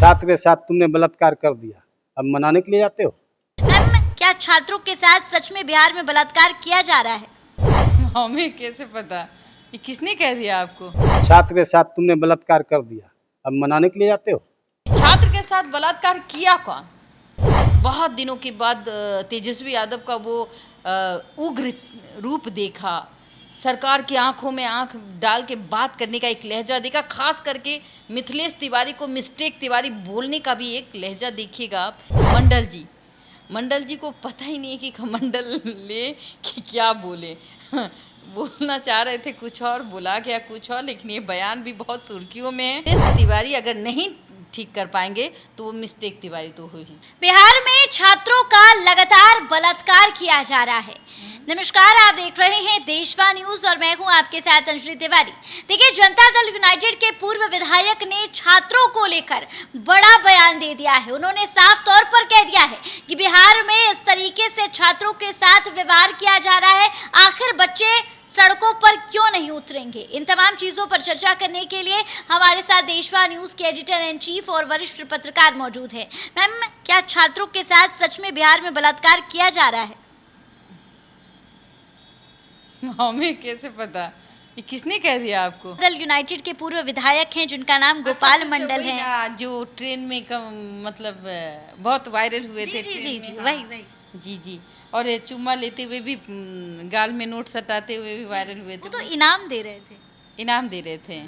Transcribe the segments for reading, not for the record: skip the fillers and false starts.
छात्र के साथ तुमने बलात्कार कर दिया, अब मनाने के लिए जाते हो? मैम, क्या छात्रों के साथ सच में बिहार में बलात्कार किया जा रहा है? हमें कैसे पता? ये किसने कह दिया आपको? छात्र के साथ तुमने बलात्कार कर दिया, अब मनाने के लिए जाते हो? छात्र के साथ बलात्कार किया कौन? बहुत दिनों के बाद तेजस्वी यादव का वो उग्र रूप देखा, सरकार की आंखों में आंख डाल के बात करने का एक लहजा देखा, खास करके मिथिलेश तिवारी को मिस्टेक तिवारी बोलने का भी एक लहजा देखिएगा आप। मंडल जी को पता ही नहीं है कि कमंडल ले कि क्या बोले बोलना चाह रहे थे कुछ और, बुला गया कुछ और, लेकिन ये बयान भी बहुत सुर्खियों में है। इस तिवारी अगर नहीं ठीक कर पाएंगे तो वो मिस्टेक तिवारी तो हो ही। बिहार में छात्रों का लगातार बलात्कार किया जा रहा है। नमस्कार, आप देख रहे हैं देशवा न्यूज और मैं हूं आपके साथ अंजलि तिवारी। देखिए, जनता दल यूनाइटेड के पूर्व विधायक ने छात्रों को लेकर बड़ा बयान दे दिया है। उन्होंने साफ तौर पर कह दिया है कि बिहार में इस तरीके से छात्रों के साथ व्यवहार किया जा रहा है, आखिर बच्चे सड़कों पर क्यों नहीं उतरेंगे। इन तमाम चीजों पर चर्चा करने के लिए हमारे साथ देशवा न्यूज के एडिटर इन चीफ और वरिष्ठ पत्रकार मौजूद है। मैम, क्या छात्रों के साथ सच में बिहार में बलात्कार किया जा रहा है? हमें कैसे पता? ये किसने कह दिया आपको? दल यूनाइटेड के पूर्व विधायक हैं जिनका नाम गोपाल मंडल है, जो ट्रेन में मतलब बहुत वायरल हुए थे। जी, वही जी। और ये चुम्मा लेते हुए भी, गाल में नोट सटाते हुए भी वायरल हुए थे। वो तो इनाम दे रहे थे।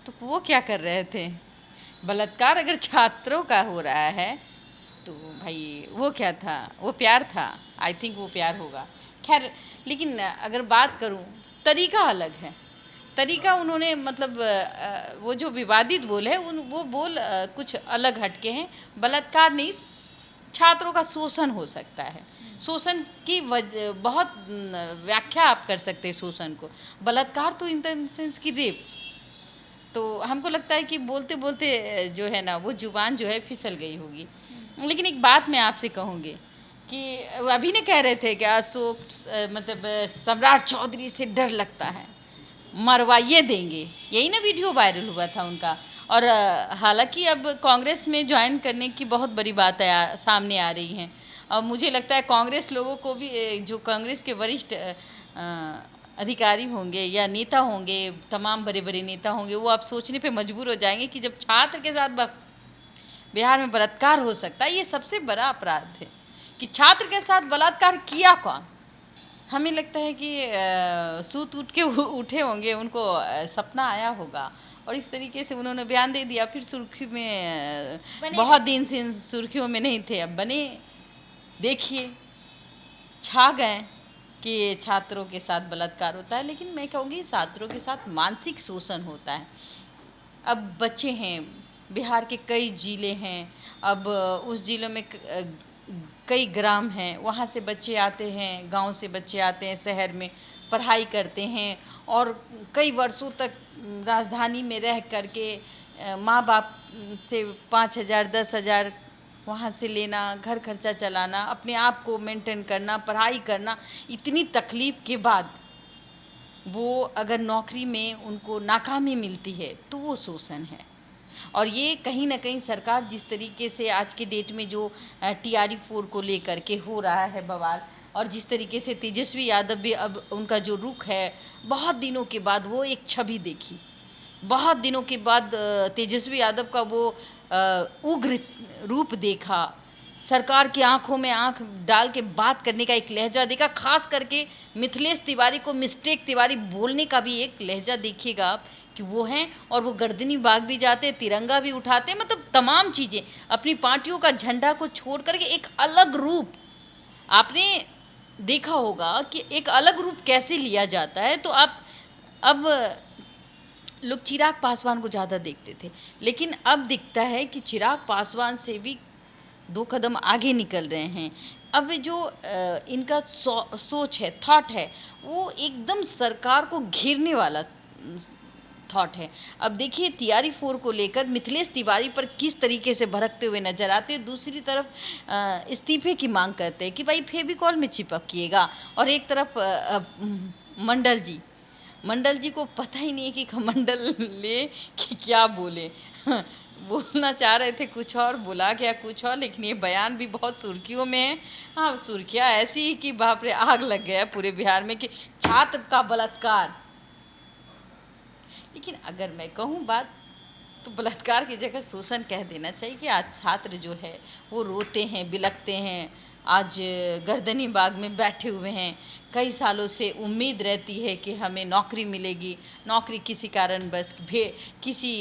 तो वो क्या कर रहे थे? बलात्कार अगर छात्रों का हो रहा है तो भाई वो क्या था? वो प्यार था। आई थिंक वो प्यार होगा। खैर, लेकिन अगर बात करूं, तरीका अलग है। तरीका उन्होंने मतलब वो जो विवादित बोल है वो बोल कुछ अलग हटके हैं। बलात्कार नहीं, छात्रों का शोषण हो सकता है। शोषण की बहुत व्याख्या आप कर सकते हैं शोषण को। बलात्कार तो इन द सेंस की रेप। तो हमको लगता है कि बोलते बोलते जो है ना वो जुबान जो है फिसल गई होगी। लेकिन एक बात मैं आपसे कहूँगी कि अभी ने कह रहे थे कि अशोक मतलब सम्राट चौधरी से डर लगता है, मरवाइए देंगे, यही ना वीडियो वायरल हुआ था उनका। और हालांकि अब कांग्रेस में ज्वाइन करने की बहुत बड़ी बात सामने आ रही हैं। और मुझे लगता है कांग्रेस लोगों को भी, जो कांग्रेस के वरिष्ठ अधिकारी होंगे या नेता होंगे, तमाम बड़े बड़े नेता होंगे, वो अब सोचने पे मजबूर हो जाएंगे कि जब छात्र के साथ बिहार में बलात्कार हो सकता है, ये सबसे बड़ा अपराध है कि छात्र के साथ बलात्कार किया कौन। हमें लगता है कि सूत उठ के उठे होंगे, उनको सपना आया होगा और इस तरीके से उन्होंने बयान दे दिया। फिर सुर्खी में बहुत दिन से सुर्खियों में नहीं थे, अब बने, देखिए छा गए कि छात्रों के साथ बलात्कार होता है। लेकिन मैं कहूँगी छात्रों के साथ मानसिक शोषण होता है। अब बच्चे हैं, बिहार के कई ज़िले हैं, अब उस ज़िलों में कई ग्राम हैं, वहाँ से बच्चे आते हैं, गांव से बच्चे आते हैं शहर में, पढ़ाई करते हैं और कई वर्षों तक राजधानी में रह करके माँ बाप से 5,000 10,000 वहाँ से लेना, घर खर्चा चलाना, अपने आप को मेंटेन करना, पढ़ाई करना, इतनी तकलीफ़ के बाद वो अगर नौकरी में उनको नाकामी मिलती है तो वो शोषण है। और ये कहीं ना कहीं सरकार जिस तरीके से आज के डेट में जो TRE-4 को लेकर के हो रहा है बवाल, और जिस तरीके से तेजस्वी यादव भी अब उनका जो रुख है, बहुत दिनों के बाद वो एक छवि देखी, बहुत दिनों के बाद तेजस्वी यादव का वो उग्र रूप देखा, सरकार की आंखों में आंख डाल के बात करने का एक लहजा देखा, खास करके मिथिलेश तिवारी को मिस्टेक तिवारी बोलने का भी एक लहजा देखिएगा आप कि वो हैं। और वो गर्दनी बाग भी जाते, तिरंगा भी उठाते, मतलब तमाम चीज़ें, अपनी पार्टियों का झंडा को छोड़ करके एक अलग रूप, आपने देखा होगा कि एक अलग रूप कैसे लिया जाता है। तो आप अब लोग चिराग पासवान को ज़्यादा देखते थे, लेकिन अब दिखता है कि चिराग पासवान से भी 2 कदम आगे निकल रहे हैं। अब जो इनका सोच है, थॉट है, वो एकदम सरकार को घेरने वाला थॉट है। अब देखिए TRE-4 को लेकर मिथिलेश तिवारी पर किस तरीके से भड़कते हुए नजर आते हैं। दूसरी तरफ इस्तीफे की मांग करते हैं कि भाई फेविकॉल में चिपकिएगा, और एक तरफ मंडल जी को पता ही नहीं है कि कमंडल ले कि क्या बोले बोलना चाह रहे थे कुछ और, बुला गया कुछ और, लेकिन ये बयान भी बहुत सुर्खियों में है। हाँ, सुर्खियाँ ऐसी ही कि बाप रे, आग लग गया पूरे बिहार में कि छात्र का बलात्कार। लेकिन अगर मैं कहूँ बात, तो बलात्कार की जगह शोषण कह देना चाहिए कि आज छात्र जो है वो रोते हैं, बिलखते हैं। आज गर्दनी बाग में बैठे हुए हैं, कई सालों से उम्मीद रहती है कि हमें नौकरी मिलेगी, नौकरी किसी कारण बस किसी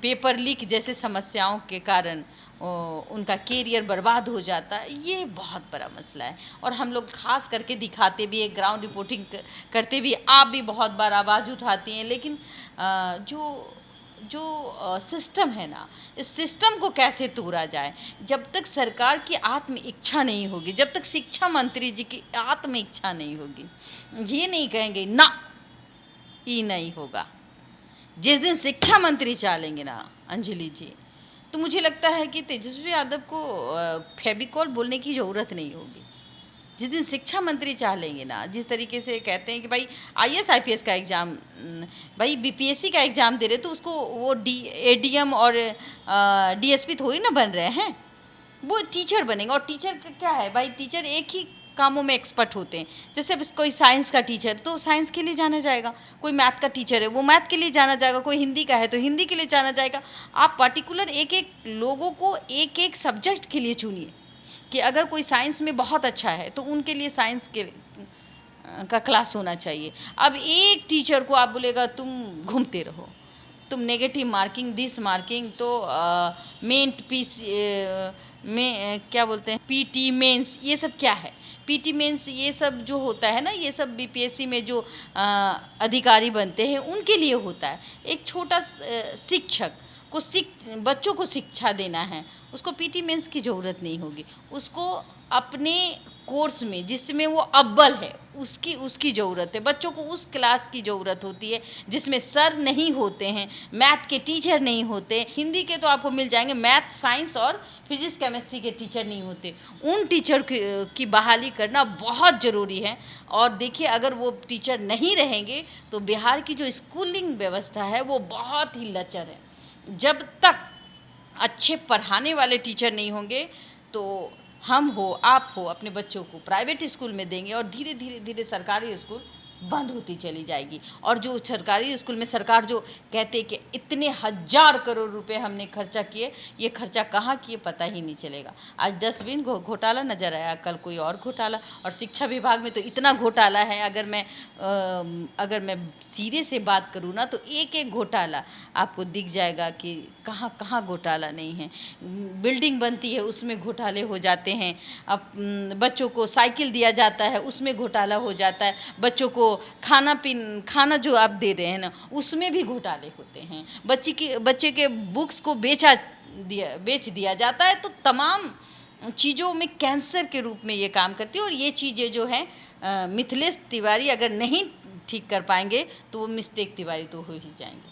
पेपर लीक जैसे समस्याओं के कारण उनका कैरियर बर्बाद हो जाता है। ये बहुत बड़ा मसला है और हम लोग खास करके दिखाते भी है, ग्राउंड रिपोर्टिंग करते भी, आप भी बहुत बार आवाज़ उठाती हैं, लेकिन जो सिस्टम है ना, इस सिस्टम को कैसे तोड़ा जाए। जब तक सरकार की आत्म इच्छा नहीं होगी, जब तक शिक्षा मंत्री जी की आत्म इच्छा नहीं होगी, ये नहीं कहेंगे ना ये नहीं होगा। जिस दिन शिक्षा मंत्री चालेंगे ना अंजलि जी, तो मुझे लगता है कि तेजस्वी यादव को फेविकॉल बोलने की ज़रूरत नहीं होगी। जिस दिन शिक्षा मंत्री चाहेंगे ना, जिस तरीके से कहते हैं कि भाई IAS IPS का एग्ज़ाम, भाई BPSC का एग्ज़ाम दे रहे तो उसको वो ADM और DSP थोड़ी ना बन रहे हैं, वो टीचर बनेंगे। और टीचर का क्या है भाई, टीचर एक ही कामों में एक्सपर्ट होते हैं। जैसे अब कोई साइंस का टीचर तो साइंस के लिए जाना जाएगा, कोई मैथ का टीचर है वो मैथ के लिए जाना जाएगा, कोई हिंदी का है तो हिंदी के लिए जाना जाएगा। आप पर्टिकुलर एक एक लोगों को एक एक सब्जेक्ट के लिए चुनिए कि अगर कोई साइंस में बहुत अच्छा है तो उनके लिए साइंस के का क्लास होना चाहिए। अब एक टीचर को आप बोलेगा तुम घूमते रहो, तुम नेगेटिव मार्किंग, दिस मार्किंग, तो मेंट पीस में क्या बोलते हैं, PT मेंस, ये सब क्या है, PT मेंस ये सब जो होता है ना, ये सब BPSC में जो अधिकारी बनते हैं उनके लिए होता है। एक छोटा शिक्षक को बच्चों को शिक्षा देना है, उसको PT मेंस की ज़रूरत नहीं होगी। उसको अपने कोर्स में जिसमें वो अव्वल है उसकी ज़रूरत है। बच्चों को उस क्लास की ज़रूरत होती है जिसमें सर नहीं होते हैं, मैथ के टीचर नहीं होते। हिंदी के तो आपको मिल जाएंगे, मैथ, साइंस और फिजिक्स केमिस्ट्री के टीचर नहीं होते। उन टीचर की बहाली करना बहुत ज़रूरी है। और देखिए, अगर वो टीचर नहीं रहेंगे तो बिहार की जो स्कूलिंग व्यवस्था है वो बहुत ही लचर है। जब तक अच्छे पढ़ाने वाले टीचर नहीं होंगे तो हम हो, आप हो, अपने बच्चों को प्राइवेट स्कूल में देंगे और धीरे धीरे धीरे सरकारी स्कूल बंद होती चली जाएगी। और जो सरकारी स्कूल में सरकार जो कहते कि इतने 1000 करोड़ रुपए हमने खर्चा किए, ये खर्चा कहाँ किए पता ही नहीं चलेगा। आज डस्टबिन घोटाला नज़र आया, कल कोई और घोटाला, और शिक्षा विभाग में तो इतना घोटाला है। अगर मैं सीधे से बात करूँ ना तो एक एक घोटाला आपको दिख जाएगा कि कहाँ कहाँ घोटाला नहीं है। बिल्डिंग बनती है उसमें घोटाले हो जाते हैं, अब बच्चों को साइकिल दिया जाता है उसमें घोटाला हो जाता है, बच्चों को खाना जो आप दे रहे हैं ना उसमें भी घोटाले होते हैं, बच्चे के बुक्स को बेच दिया जाता है। तो तमाम चीज़ों में कैंसर के रूप में ये काम करती है। और ये चीज़ें जो हैं मिथिलेश तिवारी अगर नहीं ठीक कर पाएंगे तो वो मिस्टेक तिवारी तो हो ही जाएंगे।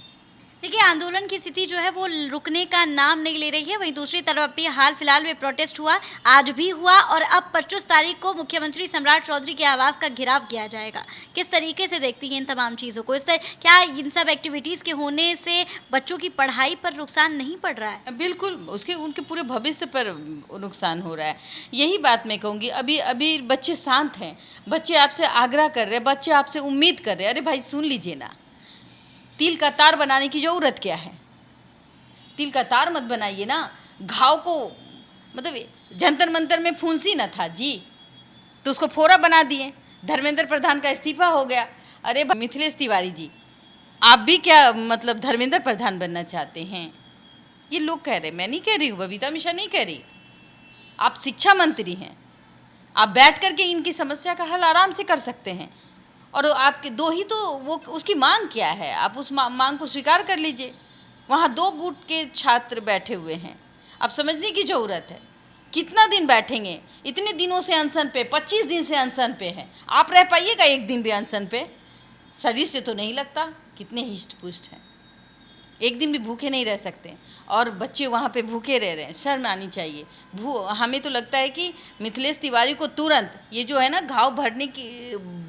देखिए, आंदोलन की स्थिति जो है वो रुकने का नाम नहीं ले रही है। वहीं दूसरी तरफ भी हाल फिलहाल में प्रोटेस्ट हुआ, आज भी हुआ, और अब 25 तारीख को मुख्यमंत्री सम्राट चौधरी के आवास का घेराव किया जाएगा। किस तरीके से देखती हैं इन तमाम चीज़ों को? क्या इन सब एक्टिविटीज़ के होने से बच्चों की पढ़ाई पर नुकसान नहीं पड़ रहा है? बिल्कुल, उनके पूरे भविष्य पर नुकसान हो रहा है। यही बात मैं कहूँगी। अभी बच्चे शांत हैं, बच्चे आपसे आग्रह कर रहे हैं, बच्चे आपसे उम्मीद कर रहे हैं। अरे भाई सुन लीजिए ना, तिल का तार बनाने की ज़रूरत क्या है? तिल का तार मत बनाइए ना, घाव को, मतलब जंतर मंतर में फुंसी न था जी तो उसको फोड़ा बना दिए। धर्मेंद्र प्रधान का इस्तीफा हो गया। अरे मिथिलेश तिवारी जी, आप भी क्या मतलब धर्मेंद्र प्रधान बनना चाहते हैं? ये लोग कह रहे, मैं नहीं कह रही हूँ, बबीता मिश्रा नहीं कह रही। आप शिक्षा मंत्री हैं, आप बैठ करके इनकी समस्या का हल आराम से कर सकते हैं। और आपके दो ही तो वो, उसकी मांग क्या है, आप उस मांग को स्वीकार कर लीजिए। वहाँ 2 गुट के छात्र बैठे हुए हैं, अब समझने की ज़रूरत है। कितना दिन बैठेंगे? इतने दिनों से अनशन पे, 25 दिन से अनशन पे हैं। आप रह पाइएगा एक दिन भी अनशन पे? शरीर से तो नहीं लगता, कितने हिष्ट पुष्ट हैं, एक दिन भी भूखे नहीं रह सकते। और बच्चे वहाँ पे भूखे रह रहे हैं, शर्म आनी चाहिए। हमें तो लगता है कि मिथिलेश तिवारी को तुरंत ये जो है ना घाव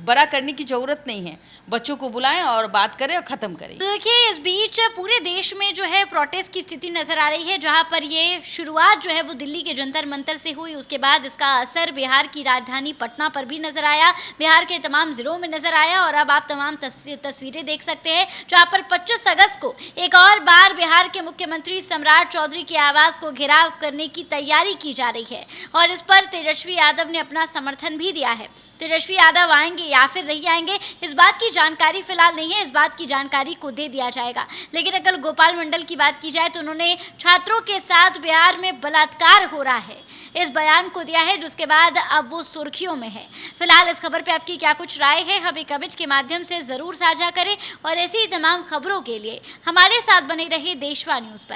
बड़ा करने की ज़रूरत नहीं है, बच्चों को बुलाएं और बात करें और ख़त्म करें। तो देखिए, इस बीच पूरे देश में जो है प्रोटेस्ट की स्थिति नजर आ रही है, जहां पर ये शुरुआत जो है वो दिल्ली के जंतर मंतर से हुई, उसके बाद इसका असर बिहार की राजधानी पटना पर भी नजर आया, बिहार के तमाम जिलों में नजर आया। और अब आप तमाम तस्वीरें देख सकते हैं, जहां पर 25 अगस्त को एक और बार बिहार के मुख्यमंत्री सम्राट चौधरी के आवास को घेराव करने की तैयारी की जा रही है, और इस पर तेजस्वी यादव ने अपना समर्थन भी दिया है। तेजस्वी यादव आएंगे या फिर नहीं आएंगे, इस बात की जानकारी फिलहाल नहीं है, इस बात की जानकारी को दे दिया जाएगा। लेकिन अगर गोपाल मंडल की बात की जाए तो उन्होंने छात्रों के साथ बिहार में बलात्कार हो रहा है, इस बयान को दिया है, जिसके बाद अब वो सुर्खियों में है। फिलहाल इस खबर पे आपकी क्या कुछ राय है, हमें कमेंट के माध्यम से ज़रूर साझा करें, और ऐसी ही तमाम खबरों के लिए हमारे साथ बने रहिए देशवा न्यूज़ पर।